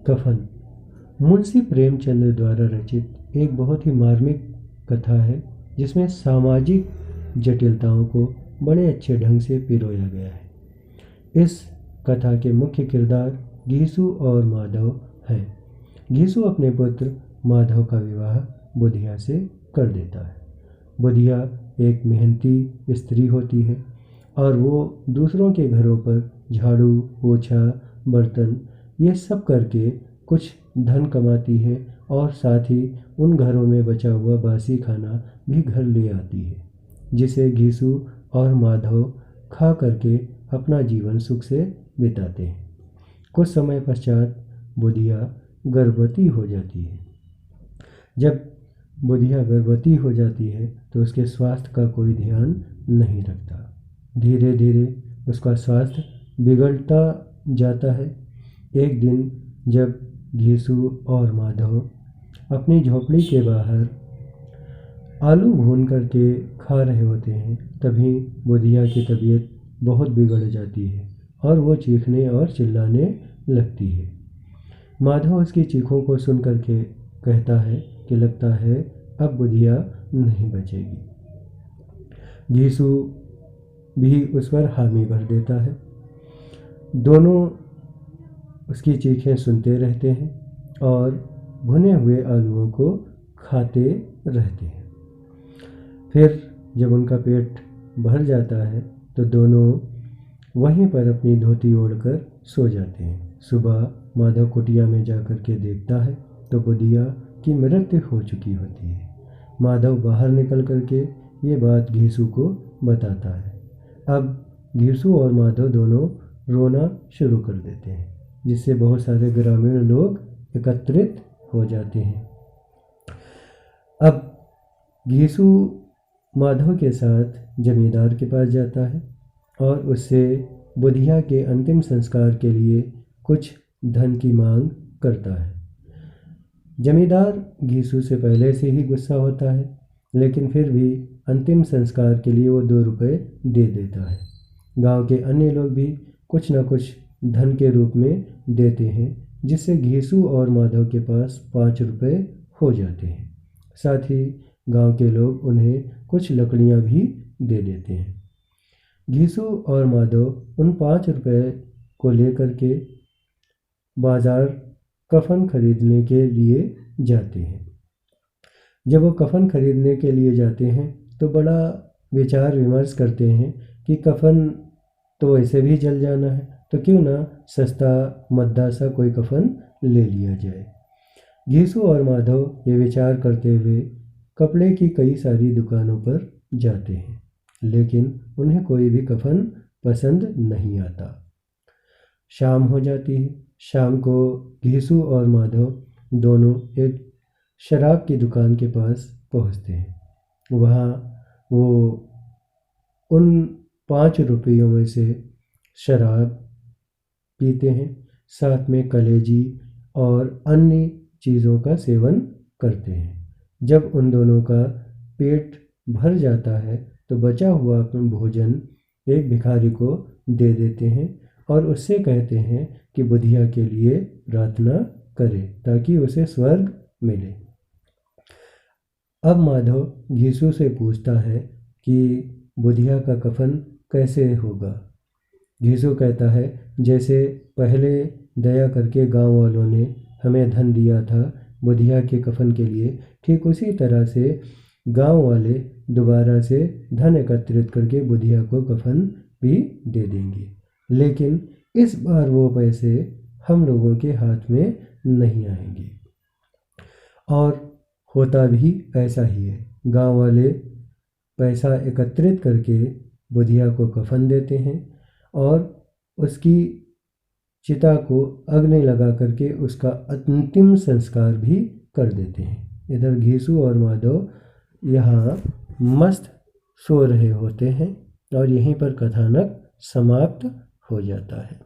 कफन मुंशी प्रेमचंद द्वारा रचित एक बहुत ही मार्मिक कथा है, जिसमें सामाजिक जटिलताओं को बड़े अच्छे ढंग से पिरोया गया है। इस कथा के मुख्य किरदार घीसू और माधव हैं। घीसू अपने पुत्र माधव का विवाह बुधिया से कर देता है। बुधिया एक मेहनती स्त्री होती है और वो दूसरों के घरों पर झाड़ू, पोछा, बर्तन ये सब करके कुछ धन कमाती है और साथ ही उन घरों में बचा हुआ बासी खाना भी घर ले आती है, जिसे घीसू और माधव खा करके अपना जीवन सुख से बिताते हैं। कुछ समय पश्चात बुधिया गर्भवती हो जाती है। जब बुधिया गर्भवती हो जाती है तो उसके स्वास्थ्य का कोई ध्यान नहीं रखता। धीरे धीरे उसका स्वास्थ्य बिगड़ता जाता है। एक दिन जब घीसू और माधव अपनी झोपड़ी के बाहर आलू भून करके खा रहे होते हैं, तभी बुधिया की तबीयत बहुत बिगड़ जाती है और वो चीखने और चिल्लाने लगती है। माधव उसकी चीखों को सुन करके कहता है कि लगता है अब बुधिया नहीं बचेगी। घीसू भी उस पर हामी भर देता है। दोनों उसकी चीखें सुनते रहते हैं और भुने हुए आलूओं को खाते रहते हैं। फिर जब उनका पेट भर जाता है तो दोनों वहीं पर अपनी धोती ओढ़कर सो जाते हैं। सुबह माधव कुटिया में जाकर के देखता है तो बुधिया की मृत्यु हो चुकी होती है। माधव बाहर निकल करके ये बात घीसू को बताता है। अब घीसू और माधव दोनों रोना शुरू कर देते हैं, जिससे बहुत सारे ग्रामीण लोग एकत्रित हो जाते हैं। अब घीसू माधव के साथ जमींदार के पास जाता है और उससे बुधिया के अंतिम संस्कार के लिए कुछ धन की मांग करता है। जमींदार घीसू से पहले से ही गुस्सा होता है, लेकिन फिर भी अंतिम संस्कार के लिए वो 2 रुपये दे देता है। गांव के अन्य लोग भी कुछ न कुछ धन के रूप में देते हैं, जिससे घीसू और माधव के पास 5 रुपये हो जाते हैं। साथ ही गांव के लोग उन्हें कुछ लकड़ियां भी दे देते हैं। घीसू और माधव उन 5 रुपये को लेकर के बाजार कफन खरीदने के लिए जाते हैं। जब वो कफन खरीदने के लिए जाते हैं तो बड़ा विचार विमर्श करते हैं कि कफन तो वैसे भी जल जाना है, तो क्यों ना सस्ता मद्दा सा कोई कफन ले लिया जाए। घीसू और माधव ये विचार करते हुए कपड़े की कई सारी दुकानों पर जाते हैं, लेकिन उन्हें कोई भी कफन पसंद नहीं आता। शाम हो जाती है। शाम को घीसू और माधव दोनों एक शराब की दुकान के पास पहुंचते हैं। वहाँ वो उन 5 रुपयों में से शराब पीते हैं, साथ में कलेजी और अन्य चीज़ों का सेवन करते हैं। जब उन दोनों का पेट भर जाता है तो बचा हुआ अपना भोजन एक भिखारी को दे देते हैं और उससे कहते हैं कि बुधिया के लिए प्रार्थना करे ताकि उसे स्वर्ग मिले। अब माधव घीसू से पूछता है कि बुधिया का कफन कैसे होगा। घीसू कहता है, जैसे पहले दया करके गांव वालों ने हमें धन दिया था बुधिया के कफन के लिए, ठीक उसी तरह से गांव वाले दोबारा से धन एकत्रित करके बुधिया को कफन भी दे देंगे, लेकिन इस बार वो पैसे हम लोगों के हाथ में नहीं आएंगे। और होता भी ऐसा ही है। गांव वाले पैसा एकत्रित करके बुधिया को कफन देते हैं और उसकी चिता को अग्नि लगा करके उसका अंतिम संस्कार भी कर देते हैं। इधर घीसू और माधव यहाँ मस्त सो रहे होते हैं और यहीं पर कथानक समाप्त हो जाता है।